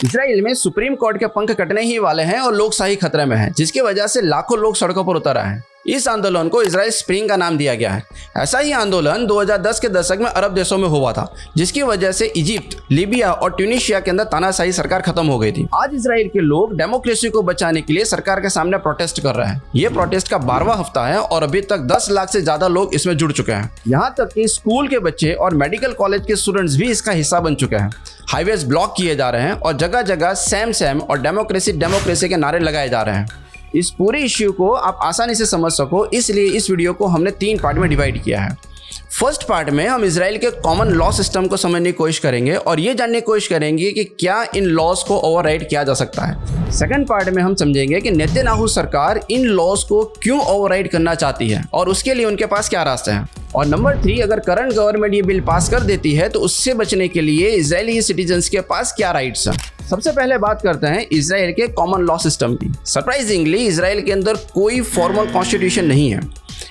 Israel में supreme court के पंख कटने ही वाले हैं और लोकशाही खतरे में है, जिसकी वजह से लाखों लोग सड़कों पर उतर आए हैं। इस आंदोलन को इजराइल स्प्रिंग का नाम दिया गया है। ऐसा ही आंदोलन 2010 के दशक में अरब देशों में हुआ था, जिसकी वजह से इजिप्ट, लीबिया और ट्यूनीशिया के अंदर तानाशाही सरकार खत्म हो गई थी। आज इजराइल के लोग डेमोक्रेसी को बचाने के लिए सरकार के सामने प्रोटेस्ट कर रहे हैं। ये प्रोटेस्ट का 12वां हफ्ता है और अभी तक 10 लाख से ज्यादा लोग इसमें जुड़ चुके हैं। यहाँ तक कि स्कूल के बच्चे और मेडिकल कॉलेज के स्टूडेंट्स भी इसका हिस्सा बन चुके हैं। हाईवेज ब्लॉक किए जा रहे हैं और जगह जगह सैम और डेमोक्रेसी के नारे लगाए जा रहे हैं। इस पूरे इश्यू को आप आसानी से समझ सको, इसलिए इस वीडियो को हमने 3 पार्ट में डिवाइड किया है। फर्स्ट पार्ट में हम इजराइल के कॉमन लॉ सिस्टम को समझने की कोशिश करेंगे और ये जानने की कोशिश करेंगे कि क्या इन लॉज को ओवरराइड किया जा सकता है। सेकंड पार्ट में हम समझेंगे कि नेतन्याहू सरकार इन लॉज को क्यों ओवरराइड करना चाहती है और उसके लिए उनके पास क्या रास्ते हैं। और नंबर 3, अगर करंट गवर्नमेंट ये बिल पास कर देती है तो उससे बचने के लिए इजरायली सिटीजन्स के पास क्या राइट्स हैं। सबसे पहले बात करते हैं इजराइल के कॉमन लॉ सिस्टम की। सरप्राइजिंगली इजराइल के अंदर कोई फॉर्मल कॉन्स्टिट्यूशन नहीं है।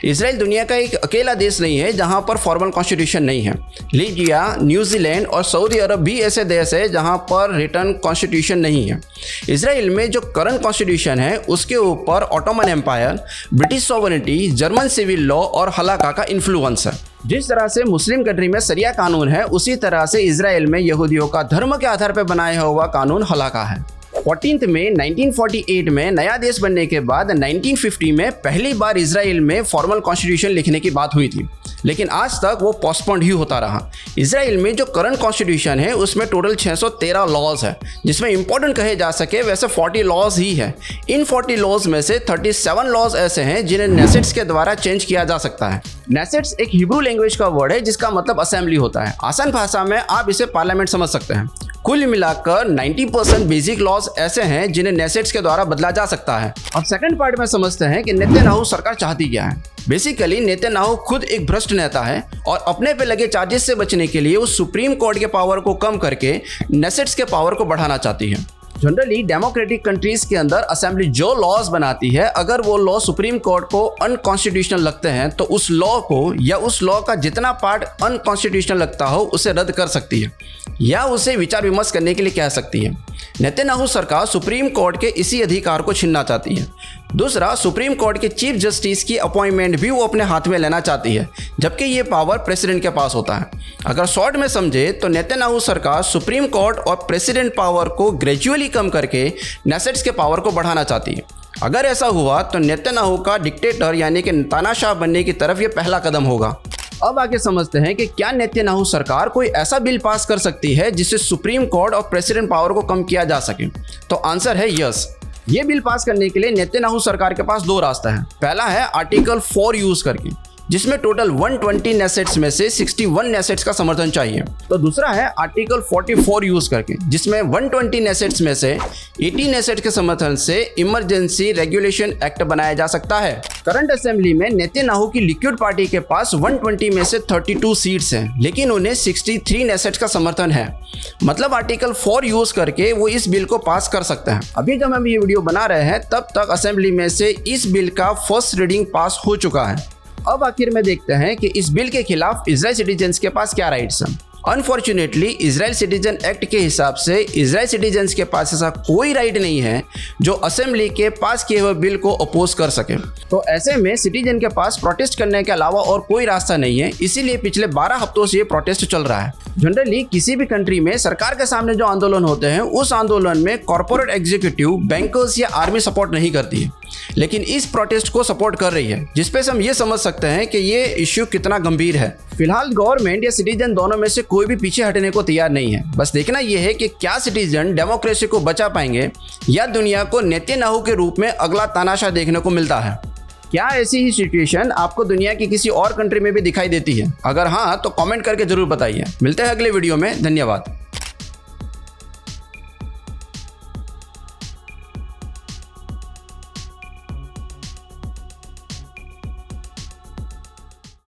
इजराइल दुनिया का एक अकेला देश नहीं है जहां पर फॉर्मल कॉन्स्टिट्यूशन नहीं है। लीबिया, न्यूजीलैंड और सऊदी अरब भी ऐसे देश है जहां पर रिटर्न कॉन्स्टिट्यूशन नहीं है। इजराइल में जो करंट कॉन्स्टिट्यूशन है उसके ऊपर Ottoman empire, British sovereignty, German civil law और हलाका का इन्फ्लुएंस है। जिस तरह से मुस्लिम कंट्री में शरिया कानून है, उसी तरह से इजराइल में यहूदियों का धर्म के आधार पर बनाया हुआ कानून हलाका है। 14 मई 1948 में नया देश बनने के बाद 1950 में पहली बार इजराइल में फॉर्मल कॉन्स्टिट्यूशन लिखने की बात हुई थी, लेकिन आज तक वो पोस्टपोन्ड ही होता रहा। इजराइल में जो करंट कॉन्स्टिट्यूशन है उसमें टोटल 613 लॉज है, जिसमें इंपॉर्टेंट कहे जा सके वैसे 40 लॉज ही है। इन 40 लॉज में से 37 लॉज ऐसे हैं जिन्हें नेसेट्स के द्वारा चेंज किया जा सकता है। नेसेट्स एक हिब्रू लैंग्वेज का वर्ड है जिसका मतलब असेंबली होता है। आसान भाषा में आप इसे पार्लियामेंट समझ सकते हैं। कुल मिलाकर 90% बेसिक लॉज ऐसे हैं जिन्हें नेसेट्स के द्वारा बदला जा सकता है। अब सेकंड पार्ट में समझते हैं कि नेतन्याहू सरकार चाहती क्या है। बेसिकली नेतन्याहू खुद एक भ्रष्ट नेता है और अपने पे लगे चार्जेस से बचने के लिए वो सुप्रीम कोर्ट के पावर को कम करके नेसेट्स के पावर को बढ़ाना चाहती है। जनरली डेमोक्रेटिक कंट्रीज के अंदर असेंबली जो लॉज बनाती है, अगर वो लॉ सुप्रीम कोर्ट को अनकॉन्स्टिट्यूशनल लगते हैं तो उस लॉ को या उस लॉ का जितना पार्ट अनकॉन्स्टिट्यूशनल लगता हो उसे रद्द कर सकती है या उसे विचार विमर्श करने के लिए कह सकती है। नेतन्याहू सरकार सुप्रीम कोर्ट के इसी अधिकार को छीनना चाहती है। दूसरा, सुप्रीम कोर्ट के चीफ जस्टिस की अपॉइंटमेंट भी वो अपने हाथ में लेना चाहती है, जबकि ये पावर प्रेसिडेंट के पास होता है। अगर शॉर्ट में समझे तो नेतन्याहू सरकार सुप्रीम कोर्ट और प्रेसिडेंट पावर को ग्रेजुअली कम करके नेसेट्स के पावर को बढ़ाना चाहती है। अगर ऐसा हुआ तो नेतन्याहू का डिक्टेटर यानी कि तानाशाह बनने की तरफ ये पहला कदम होगा। अब आगे समझते हैं कि क्या नेतन्याहू सरकार कोई ऐसा बिल पास कर सकती है जिससे सुप्रीम कोर्ट और प्रेसिडेंट पावर को कम किया जा सके। तो आंसर है यस। ये बिल पास करने के लिए नेतन्याहू सरकार के पास 2 रास्ते हैं। पहला है आर्टिकल 4 यूज करके, जिसमें टोटल 120 नेसेट्स में से 61 नेसेट्स का समर्थन चाहिए। तो दूसरा है आर्टिकल 44 यूज करके, जिसमें 120 नेसेट्स में से 80 नेसेट के समर्थन से इमरजेंसी रेगुलेशन एक्ट बनाया जा सकता है। करंट असेंबली में नेतन्याहू की लिक्विड पार्टी के पास 120 में से 32 सीट्स हैं, लेकिन उन्हें 63 नेसेट्स का समर्थन है। मतलब आर्टिकल 4 यूज करके वो इस बिल को पास कर सकते हैं। अभी जब हम ये वीडियो बना रहे हैं तब तक असेंबली में से इस बिल का फर्स्ट रीडिंग पास हो चुका है। अब आखिर में देखते हैं कि इस बिल के खिलाफ इजराइल सिटीजन्स के पास क्या राइट्स हैं। अनफॉर्चुनेटली इजराइल सिटीजन एक्ट के हिसाब से इजराइल सिटीजन्स के पास ऐसा कोई राइट नहीं है जो असेंबली के पास किए हुए बिल को अपोज कर सके। तो ऐसे में सिटीजन के पास प्रोटेस्ट करने के अलावा और कोई रास्ता नहीं है, इसीलिए पिछले 12 हफ्तों से ये प्रोटेस्ट चल रहा है। जनरली किसी भी कंट्री में सरकार के सामने जो आंदोलन होते हैं उस आंदोलन में कॉर्पोरेट एग्जीक्यूटिव, बैंकर्स या आर्मी सपोर्ट नहीं करती है, लेकिन इस प्रोटेस्ट को सपोर्ट कर रही है, जिसपे से हम ये समझ सकते हैं कि ये इश्यू कितना गंभीर है। फिलहाल गवर्नमेंट या सिटीजन दोनों में से कोई भी पीछे हटने को तैयार नहीं है। बस देखना यह है कि क्या सिटीजन डेमोक्रेसी को बचा पाएंगे या दुनिया को नेतन्याहू के रूप में अगला तानाशाह देखने को मिलता है। क्या ऐसी ही सिचुएशन आपको दुनिया की किसी और कंट्री में भी दिखाई देती है? अगर हाँ तो कमेंट करके जरूर बताइए। मिलते हैं अगले वीडियो में। धन्यवाद।